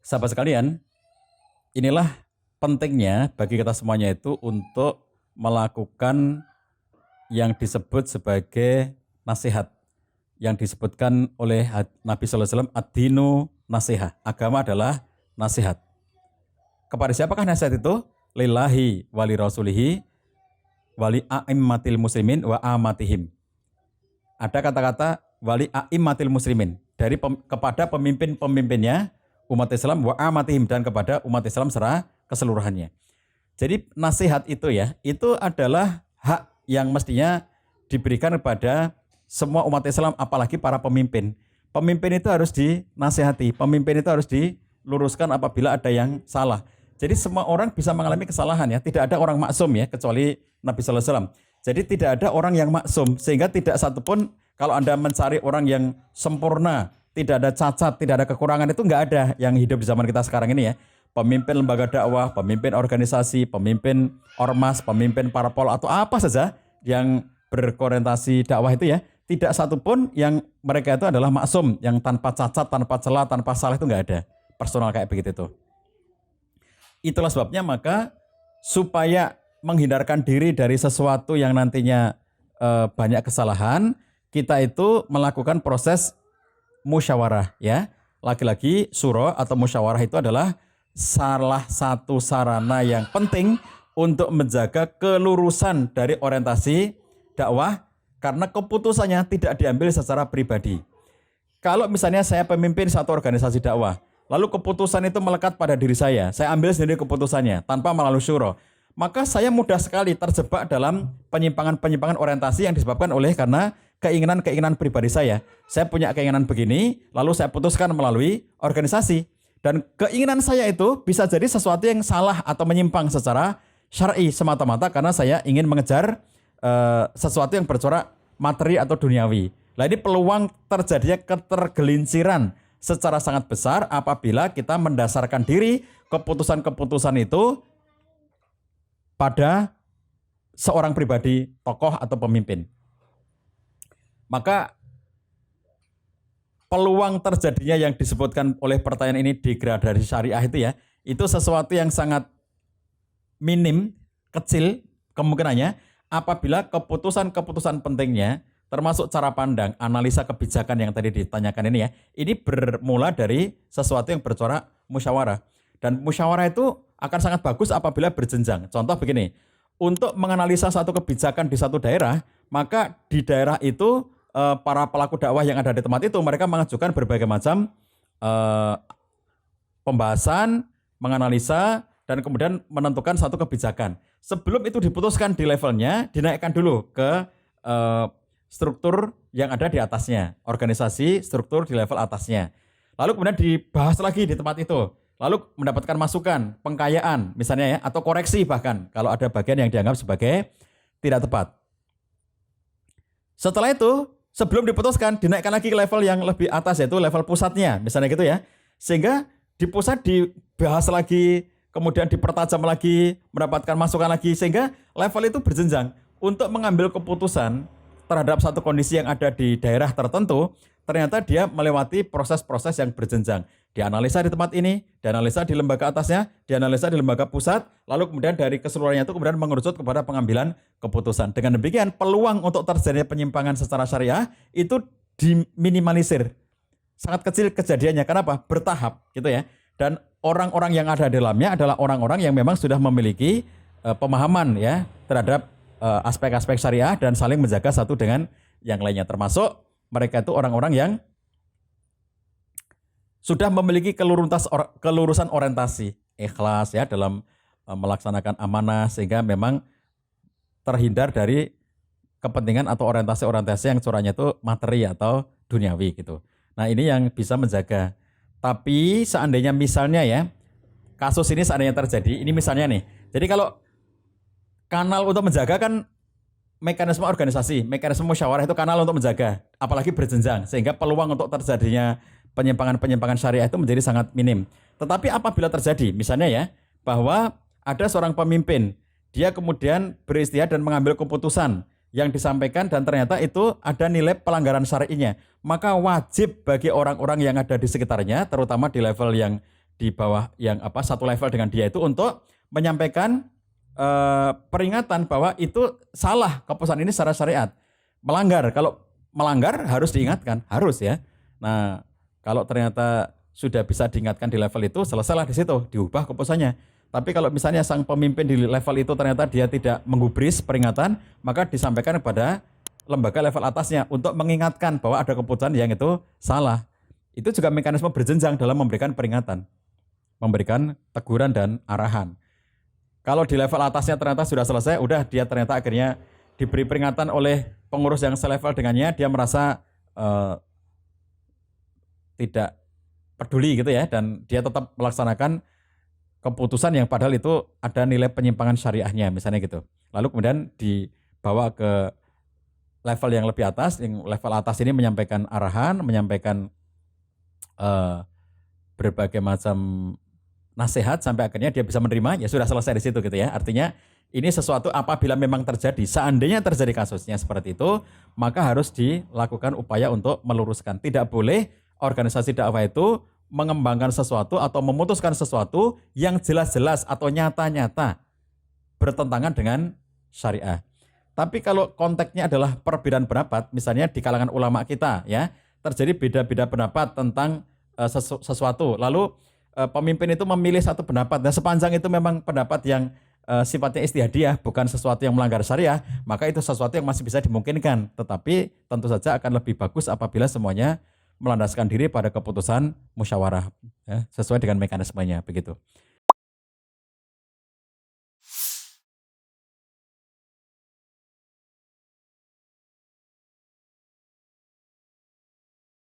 Sahabat sekalian, inilah pentingnya bagi kita semuanya itu untuk melakukan yang disebut sebagai nasihat. Yang disebutkan oleh Nabi Sallallahu Alaihi Wasallam, ad-dinu nasihat. Agama adalah nasihat. Kepada siapakah nasihat itu? Lillahi wali rasulihi wali a'immatil muslimin wa amatihim. Ada kata-kata wali a'immatil muslimin kepada pemimpin-pemimpinnya umat Islam wa amatihim, dan kepada umat Islam secara keseluruhannya. Jadi nasihat itu itu adalah hak yang mestinya diberikan kepada semua umat Islam, apalagi para pemimpin. Pemimpin itu harus dinasihati, pemimpin itu harus diluruskan apabila ada yang salah. Jadi semua orang bisa mengalami kesalahan tidak ada orang maksum kecuali Nabi Sallallahu Alaihi Wasallam. Jadi tidak ada orang yang maksum, sehingga tidak satupun kalau Anda mencari orang yang sempurna, tidak ada cacat, tidak ada kekurangan, itu nggak ada yang hidup di zaman kita sekarang ini Pemimpin lembaga dakwah, pemimpin organisasi, pemimpin ormas, pemimpin parpol atau apa saja yang berorientasi dakwah itu tidak satupun yang mereka itu adalah maksum, yang tanpa cacat, tanpa celah, tanpa salah, itu nggak ada. Personal kayak begitu itu. Itulah sebabnya maka supaya menghindarkan diri dari sesuatu yang nantinya banyak kesalahan, kita itu melakukan proses musyawarah Lagi-lagi surah atau musyawarah itu adalah salah satu sarana yang penting untuk menjaga kelurusan dari orientasi dakwah, karena keputusannya tidak diambil secara pribadi. Kalau misalnya saya pemimpin satu organisasi dakwah, lalu keputusan itu melekat pada diri saya ambil sendiri keputusannya tanpa melalui syuro, maka saya mudah sekali terjebak dalam penyimpangan-penyimpangan orientasi yang disebabkan oleh karena keinginan-keinginan pribadi saya. Saya punya keinginan begini, lalu saya putuskan melalui organisasi. Dan keinginan saya itu bisa jadi sesuatu yang salah atau menyimpang secara syar'i semata-mata karena saya ingin mengejar sesuatu yang bercorak materi atau duniawi. Nah, ini peluang terjadinya ketergelinciran secara sangat besar apabila kita mendasarkan diri keputusan-keputusan itu pada seorang pribadi, tokoh atau pemimpin. Maka peluang terjadinya yang disebutkan oleh pertanyaan ini degradasi syariah itu sesuatu yang sangat minim, kecil kemungkinannya apabila keputusan-keputusan pentingnya termasuk cara pandang, analisa kebijakan yang tadi ditanyakan ini bermula dari sesuatu yang bercorak musyawarah. Dan musyawarah itu akan sangat bagus apabila berjenjang. Contoh begini, untuk menganalisa satu kebijakan di satu daerah, maka di daerah itu para pelaku dakwah yang ada di tempat itu mereka mengajukan berbagai macam pembahasan, menganalisa, dan kemudian menentukan satu kebijakan. Sebelum itu diputuskan di levelnya, dinaikkan dulu ke struktur yang ada di atasnya, organisasi struktur di level atasnya. Lalu kemudian dibahas lagi di tempat itu. Lalu mendapatkan masukan, pengkayaan misalnya atau koreksi bahkan kalau ada bagian yang dianggap sebagai tidak tepat. Setelah itu, sebelum diputuskan, dinaikkan lagi ke level yang lebih atas, yaitu level pusatnya, misalnya gitu Sehingga di pusat dibahas lagi, kemudian dipertajam lagi, mendapatkan masukan lagi, sehingga level itu berjenjang. Untuk mengambil keputusan terhadap satu kondisi yang ada di daerah tertentu, ternyata dia melewati proses-proses yang berjenjang. Dianalisa di tempat ini, dianalisa di lembaga atasnya, dianalisa di lembaga pusat, lalu kemudian dari keseluruhannya itu kemudian mengerucut kepada pengambilan keputusan. Dengan demikian, peluang untuk terjadinya penyimpangan secara syariah itu diminimalisir. Sangat kecil kejadiannya. Kenapa? Bertahap Dan orang-orang yang ada di dalamnya adalah orang-orang yang memang sudah memiliki pemahaman terhadap aspek-aspek syariah dan saling menjaga satu dengan yang lainnya. Termasuk mereka itu orang-orang yang sudah memiliki kelurusan orientasi, ikhlas dalam melaksanakan amanah, sehingga memang terhindar dari kepentingan atau orientasi-orientasi yang curahnya itu materi atau duniawi gitu. Nah, ini yang bisa menjaga. Tapi seandainya misalnya kasus ini seandainya terjadi, ini misalnya nih. Jadi kalau kanal untuk menjaga kan mekanisme organisasi, mekanisme musyawarah itu kanal untuk menjaga, apalagi berjenjang, sehingga peluang untuk terjadinya penyimpangan-penyimpangan syariah itu menjadi sangat minim. Tetapi apabila terjadi, misalnya bahwa ada seorang pemimpin, dia kemudian beristihad dan mengambil keputusan yang disampaikan dan ternyata itu ada nilai pelanggaran syar'inya, maka wajib bagi orang-orang yang ada di sekitarnya, terutama di level yang di bawah yang satu level dengan dia itu untuk menyampaikan peringatan bahwa itu salah, keputusan ini secara syariat melanggar. Kalau melanggar harus diingatkan, harus ya. Nah, kalau ternyata sudah bisa diingatkan di level itu, selesailah di situ, diubah keputusannya. Tapi kalau misalnya sang pemimpin di level itu ternyata dia tidak menggubris peringatan, maka disampaikan kepada lembaga level atasnya untuk mengingatkan bahwa ada keputusan yang itu salah. Itu juga mekanisme berjenjang dalam memberikan peringatan, memberikan teguran dan arahan. Kalau di level atasnya ternyata sudah selesai, udah dia ternyata akhirnya diberi peringatan oleh pengurus yang selevel dengannya, dia merasa tidak peduli gitu ya, dan dia tetap melaksanakan keputusan yang padahal itu ada nilai penyimpangan syariahnya misalnya gitu. Lalu kemudian dibawa ke level yang lebih atas, yang level atas ini menyampaikan arahan, menyampaikan berbagai macam nasihat sampai akhirnya dia bisa menerima, ya sudah selesai di situ gitu ya. Artinya ini sesuatu apabila memang terjadi, seandainya terjadi kasusnya seperti itu, maka harus dilakukan upaya untuk meluruskan. Tidak boleh organisasi dakwah itu mengembangkan sesuatu atau memutuskan sesuatu yang jelas-jelas atau nyata-nyata bertentangan dengan syariah. Tapi kalau konteksnya adalah perbedaan pendapat, misalnya di kalangan ulama kita ya, terjadi beda-beda pendapat tentang sesuatu, lalu pemimpin itu memilih satu pendapat, dan sepanjang itu memang pendapat yang sifatnya istihadiyah, bukan sesuatu yang melanggar syariah, maka itu sesuatu yang masih bisa dimungkinkan. Tetapi tentu saja akan lebih bagus apabila semuanya melandaskan diri pada keputusan musyawarah, ya, sesuai dengan mekanismenya begitu.